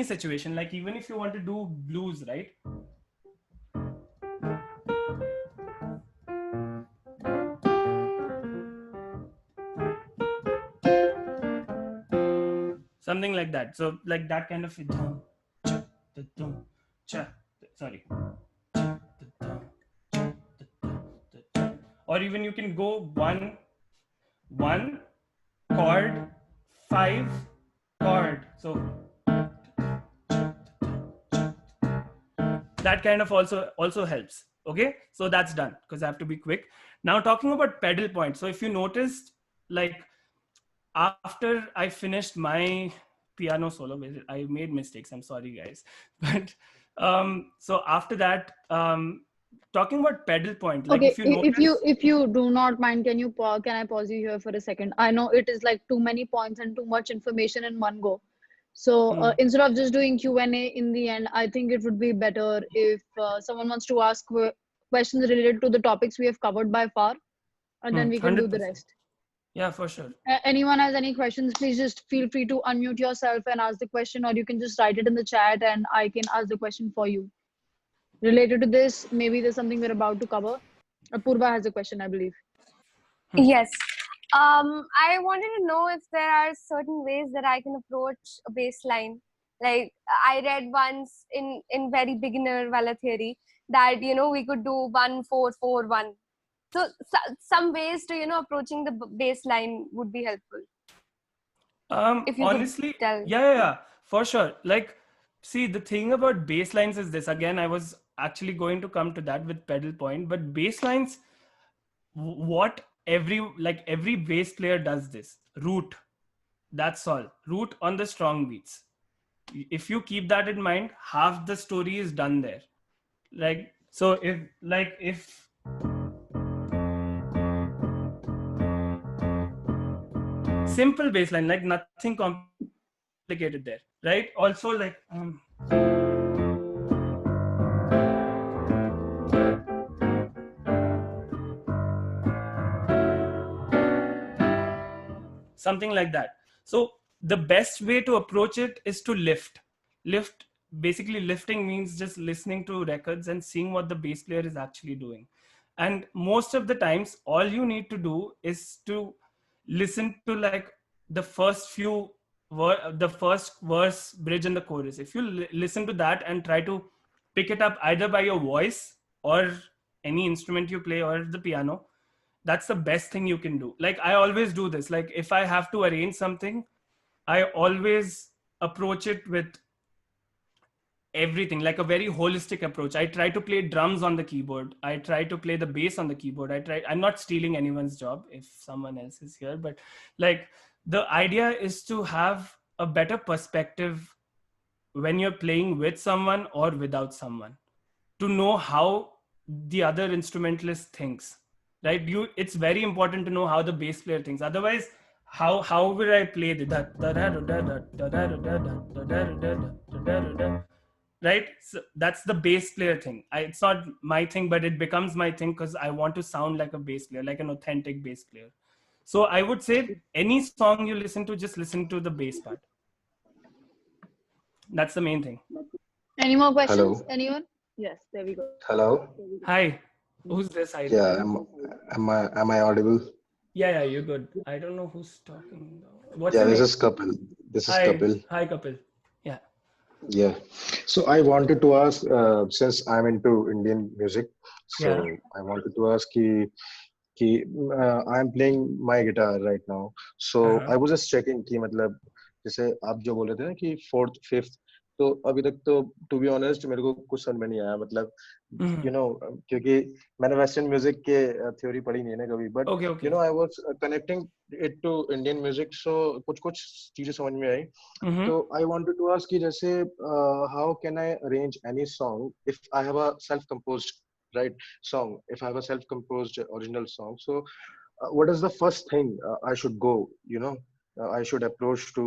situation, like even if you want to do blues, right? Something like that. So like that kind of sorry. Or even you can go one chord, 5 chord. So that kind of also helps. Okay, so that's done because I have to be quick. Now talking about pedal point. So if you noticed, like after I finished my piano solo, I made mistakes, I'm sorry guys. But so after that, talking about pedal point, like Okay, if you notice. if you do not mind, can you pause? Can I pause you here for a second? I know it is like too many points and too much information in one go. So instead of just doing Q&A in the end, I think it would be better if someone wants to ask questions related to the topics we have covered by far, and then we can do the 100%. rest. Yeah, for sure. Anyone has any questions, please just feel free to unmute yourself and ask the question, or you can just write it in the chat and I can ask the question for you. Related to this, maybe there's something we're about to cover. Apurva has a question, I believe. Yes. I wanted to know if there are certain ways that I can approach a bass line. Like I read once in very beginner Wala theory that we could do 1-4-4-1. So some ways to approaching the bass line would be helpful. If you Honestly, could tell. yeah, for sure. Like, see, the thing about bass lines is this. Again, I was actually going to come to that with pedal point, but bass lines, what every bass player does this. Root. That's all. Root on the strong beats. If you keep that in mind, half the story is done there. Like, so if simple bass line, like nothing complicated there, right? Also, like something like that. So the best way to approach it is to lift. Basically, lifting means just listening to records and seeing what the bass player is actually doing. And most of the times, all you need to do is to listen to like the first few the first verse, bridge, and the chorus. If you listen to that and try to pick it up either by your voice or any instrument you play or the piano, that's the best thing you can do. Like I always do this. Like if I have to arrange something, I always approach it with everything, like a very holistic approach. I try to play drums on the keyboard, I try to play the bass on the keyboard. I'm not stealing anyone's job if someone else is here, but like the idea is to have a better perspective when you're playing with someone or without someone, to know how the other instrumentalist thinks, right? It's very important to know how the bass player thinks. Otherwise, how will I play the right? So that's the bass player thing. It's not my thing, but it becomes my thing because I want to sound like a bass player, like an authentic bass player. So I would say any song you listen to, just listen to the bass part. That's the main thing. Any more questions? Hello. Anyone? Yes, there we go. Hello. Hi, who's this? I Yeah, don't. am I audible? Yeah, you're good. I don't know who's talking though. What's Yeah, your this name? is Kapil. This is Hi, Kapil. hi, Kapil. Yeah. Yeah. So I wanted to ask, since I'm into Indian music, Yeah. so I wanted to ask I'm playing my guitar right now. So Uh-huh. I was just checking कि मतलब जैसे आप जो बोल रहे थे ना कि fourth, fifth, तो अभी तक तो to be honest मेरे को कुछ समझ में नहीं आया मतलब Mm-hmm. क्योंकि मैंने वेस्टर्न म्यूजिक के थ्योरी पढ़ी नहीं है ना कभी but Okay, okay. I was connecting it to Indian music so कुछ कुछ चीजें समझ में आई Mm-hmm. तो आई वांटेड टू आस्क कि जैसे how can I arrange any song if I have a self composed right song, if I have a self composed original song, so what is the first thing I should go, I should approach to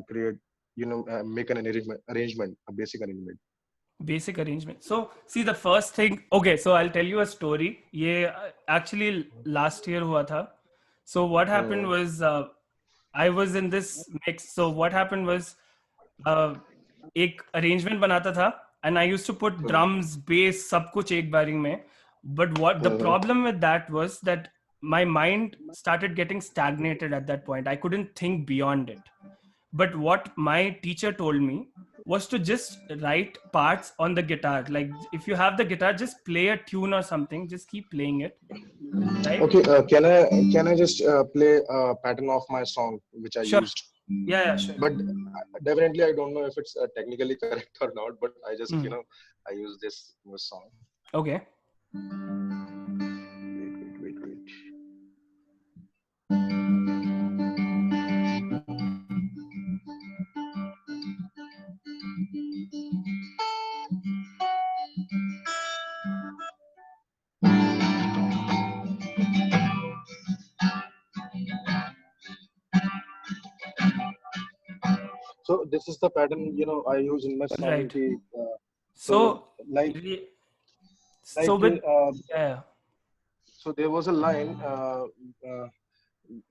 create, make an arrangement, a basic arrangement. Basic arrangement. So, see, the first thing. Okay, so I'll tell you a story. ये actually last year हुआ था. So what happened Hmm. was I was in this mix. So what happened was uh, एक arrangement बनाता था and I used to put drums, bass, सब कुछ एक बारी में. But what the problem with that was that my mind started getting stagnated at that point. I couldn't think beyond it. But what my teacher told me was to just write parts on the guitar. Like if you have the guitar, just play a tune or something. Just keep playing it. Right? Okay, can I just play a pattern of my song which I Sure. used? Yeah, sure. But definitely I don't know if it's technically correct or not. But I just I use this song. Okay. Wait. So this is the pattern I use in my song. Right. So like with yeah. So there was a line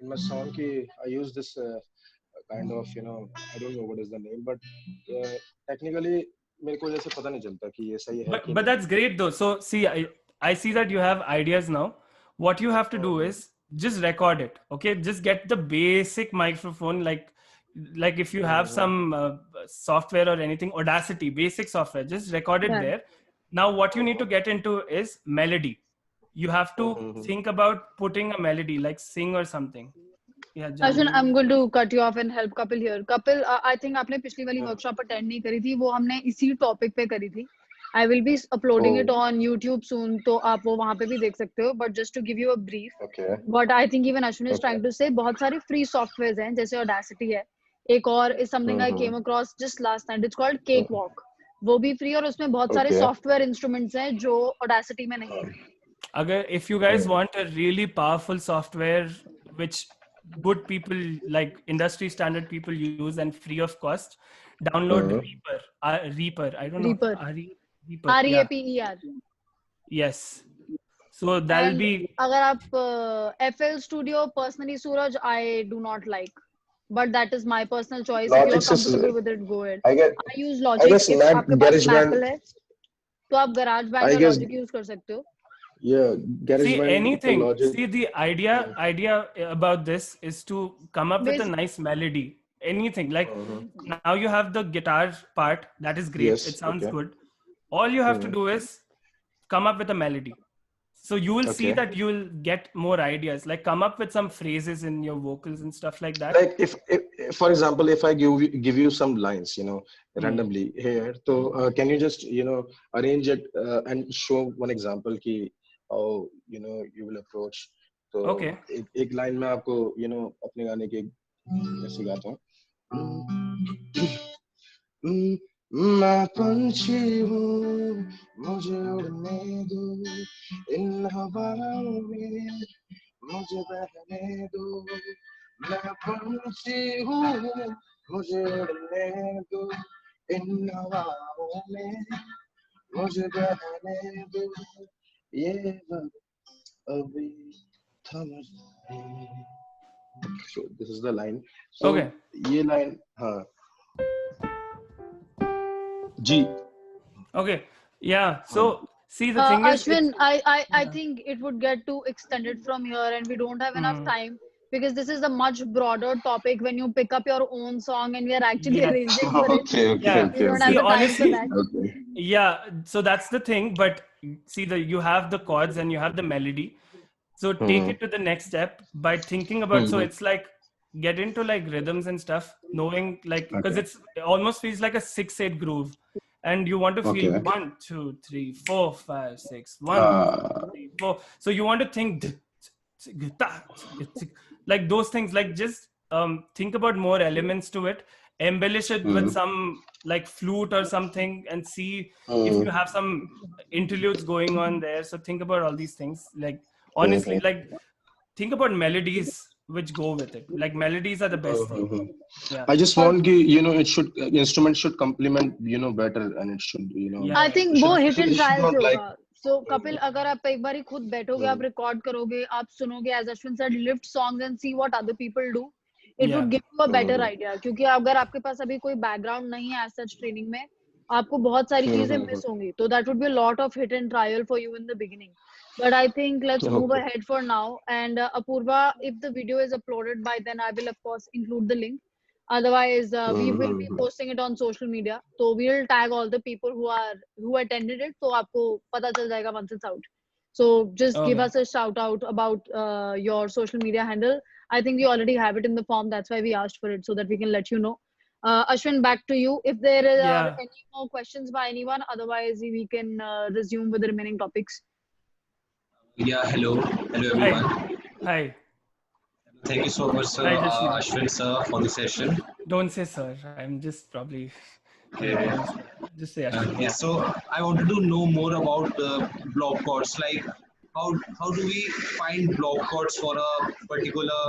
in my song ki I use this kind of I don't know what is the name, but technically मेरे को जैसे पता नहीं चलता कि ये सही है कि but that's great though. So see, I see that you have ideas now. What you have to do is just record it. Okay, just get the basic microphone, like if you have some software or anything, Audacity, basic software, just record it there. Now what you need to get into is melody. You have to think about putting a melody, like sing or something. Yeah, Ashwin, I'm going to cut you off and help Kapil here. Kapil, I think आपने पिछली वाली workshop attend नहीं करी थी, वो हमने इसी topic पे करी थी. I will be uploading it on YouTube soon, तो आप वो वहाँ पे भी देख सकते हो. But just to give you a brief, what I think even Ashwin is trying to say, बहुत सारे free softwares हैं, जैसे Audacity है. एक और is something I came across just last night. It's called Cakewalk. वो भी free और उसमें बहुत सारे software instruments हैं जो Audacity में नहीं हैं. Agar if you guys want a really powerful software which good people like industry standard people use and free of cost, download Reaper. Reaper. I don't know. Reaper. R-E-A-P-E-R. Yes. So that'll be. अगर आप FL Studio personally, Suraj, I do not like. But that is my personal choice. Logic, if you're comfortable with it, go ahead. I use Logic. If आपके पास Maple है, तो आप GarageBand या Logic use कर सकते हो. Yeah, see anything. See the idea about this is to come up with a nice melody. Anything like now you have the guitar part, that is great. Yes, it sounds good. All you have to do is come up with a melody. So you will see that you will get more ideas. Like come up with some phrases in your vocals and stuff like that. Like if for example, if I give you some lines, randomly here, so can you just arrange it and show one example ki how you will approach. So एक line में आपको अपने गाने के ऐसे गाता हूँ. मैं पंछी हूँ, मुझे उड़ने दो इन हवाओं में, मुझे बहने दो. मैं पंछी हूँ, मुझे उड़ने दो इन हवाओं में, मुझे बहने दो. ये अभी थम. So this is the line. So ये line हाँ. G. Okay. Yeah. So see the thing is, Ashwin, I think it would get too extended from here, and we don't have enough time because this is a much broader topic. When you pick up your own song and we are actually arranging for it, we don't have the time for that. Yeah. So that's the thing. But see, you have the chords and you have the melody. So take it to the next step by thinking about. So it's like get into like rhythms and stuff, knowing like because it almost feels like a 6/8 groove. And you want to feel 1, 2, 3, 4, 5, 6, 1, 2, 3, 4. So you want to think like those things, like just think about more elements to it, embellish it with some like flute or something, and see if you have some interludes going on there. So think about all these things. Like honestly, like think about melodies which go with it. Like melodies are the best thing. Yeah. I just want it should instrument should complement better, and it should I think वो hit and trial से होगा. So Kapil, अगर आप एक बारी खुद बैठोगे, आप record करोगे, आप सुनोगे, as Ashwin said, lift songs and see what other people do. it Yeah. would give you a better idea. क्योंकि अगर आपके पास अभी कोई background नहीं है as such training में, आपको बहुत सारी चीजें miss होंगी. तो that would be a lot of hit and trial for you in the beginning. But I think let's move Okay. ahead for now. And Apurva, if the video is uploaded by then, I will of course include the link. Otherwise, we will be posting it on social media. So we'll tag all the people who attended it. So आपको पता चल जाएगा once it's out. So just give Okay. us a shout out about your social media handle. I think we already have it in the form. That's why we asked for it so that we can let you know. Ashwin, back to you. If there are Yeah. any more questions by anyone, otherwise we can resume with the remaining topics. Yeah, hello Hi. everyone. Hi. Thank you so much, sir, Hi, Jasmine. Ashwin, sir, for the session. Don't say sir. I'm just probably. Yeah. Just say Ashwin. Yeah, so I wanted to know more about block chords. Like, how do we find block chords for a particular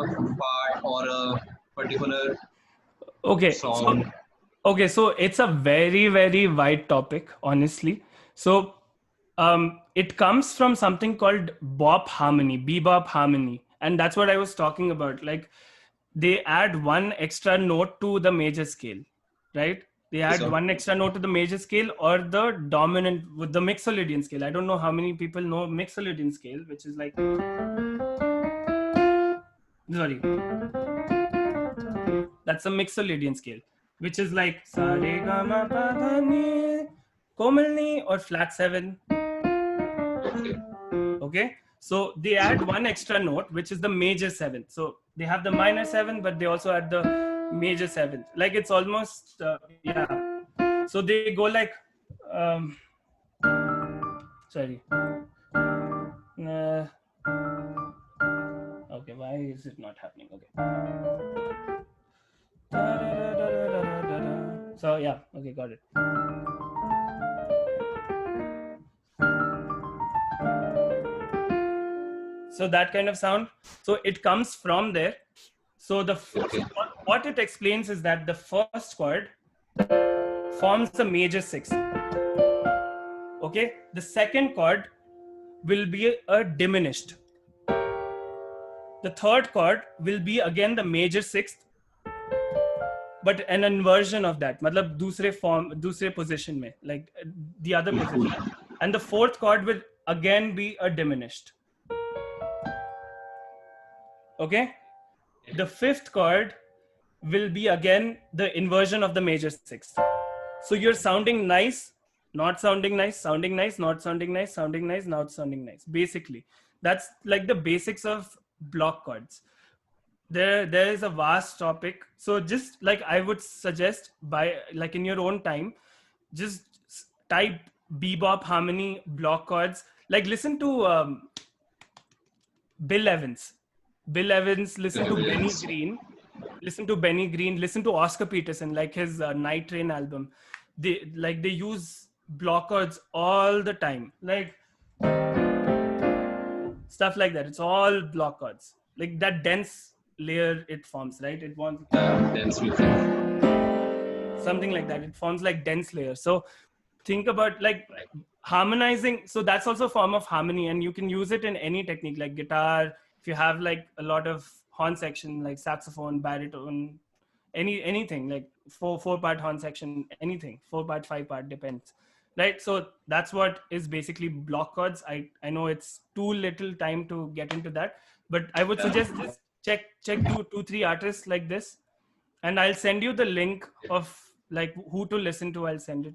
part or a particular Okay. song? So it's a very, very wide topic, honestly. So it comes from something called bop harmony, bebop harmony. And that's what I was talking about. Like they add one extra note to the major scale, right? They add sir. one extra note to the major scale or the dominant with the Mixolydian scale. I don't know how many people know Mixolydian scale, which is like, sorry, that's the Mixolydian scale, which is like sa re ga ma pa dha ni, komal ni, or flat 7. Okay, so they add one extra note, which is the major 7th. So they have the minor 7th, but they also add the major 7th. Like it's almost yeah. So they go like sorry. Okay, why is it not happening? Okay. So yeah, okay, got it. So that kind of sound. So it comes from there. So the what it explains is that the first chord forms the major 6th. Okay, the second chord will be a diminished. The third chord will be again the major 6th, but an inversion of that. मतलब दूसरे position में, like the other position. And the fourth chord will again be a diminished. Okay, the fifth chord will be again the inversion of the major 6th. So you're sounding nice, not sounding nice, sounding nice, not sounding nice, sounding nice, not sounding nice. Basically, that's like the basics of block chords. There is a vast topic. So just like I would suggest, by like in your own time, just type bebop harmony block chords. Like listen to Bill Evans. Listen to Benny Green. Listen to Benny Green. Listen to Oscar Peterson, like his Night Train album. They use block chords all the time, like stuff like that. It's all block chords, like that dense layer it forms, right? It wants Dense something like that. It forms like dense layer. So think about like harmonizing. So that's also a form of harmony, and you can use it in any technique, like guitar. If you have like a lot of horn section, like saxophone, baritone, anything like four-part horn section, anything 4-part, 5-part, depends, right? So that's what is basically block chords. I know it's too little time to get into that, but I would suggest just check 2-3 artists like this, and I'll send you the link of like who to listen to. I'll send it